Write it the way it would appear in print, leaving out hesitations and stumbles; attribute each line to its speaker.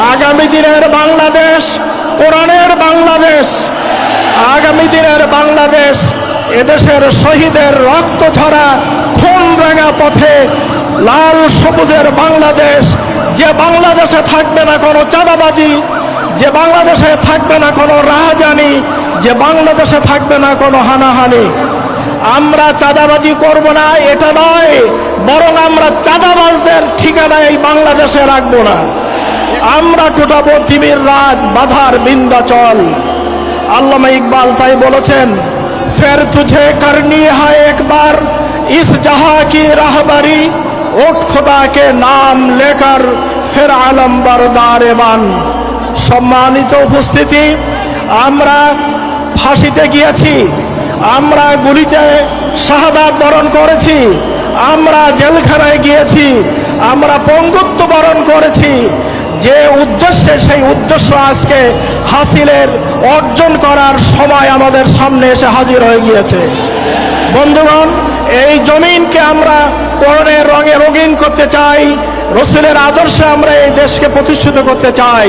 Speaker 1: আগামী দিনের বাংলাদেশ কোরআনের বাংলাদেশ, আগামী দিনের বাংলাদেশ এদেশের শহীদের রক্ত ঝরা খুন রাঙা পথে লাল সবুজের বাংলাদেশ, যে বাংলাদেশে থাকবে না কোনো চাঁদাবাজি, যে বাংলাদেশে থাকবে না কোনো রাহাজানি, যে বাংলাদেশে থাকবে না কোনো হানাহানি। আমরা চাঁদাবাজি করব না এটা নয়, বরং আমরা চাঁদাবাজদের ঠিকানা এই বাংলাদেশে রাখবো না। আমরা টুটাবো তিমির রাত বাধার বিন্ধ্যাচল। আল্লামা ইকবাল তাই বলেছেন, ফের তুঝে করনি है एक बार इस जहां की राहबरी, उठ खुदा के नाम लेकर फिर आलम बरदार बान। সম্মানিত উপস্থিতি, আমরা ফাঁসিতে গিয়েছি, আমরা গুলিতে শাহাদাত বরণ করেছি, আমরা জেলখানায় গিয়েছি, আমরা পঙ্গুত্ব বরণ করেছি। যে উদ্দেশ্যে, সেই উদ্দেশ্য আজকে হাসিলের অর্জন করার সময় আমাদের সামনে এসে হাজির হয়ে গিয়েছে। বন্ধুগণ, এই জমিনকে আমরা কোরআনের রঙে রঙিন করতে চাই, রসুলের আদর্শে আমরা এই দেশকে প্রতিষ্ঠিত করতে চাই।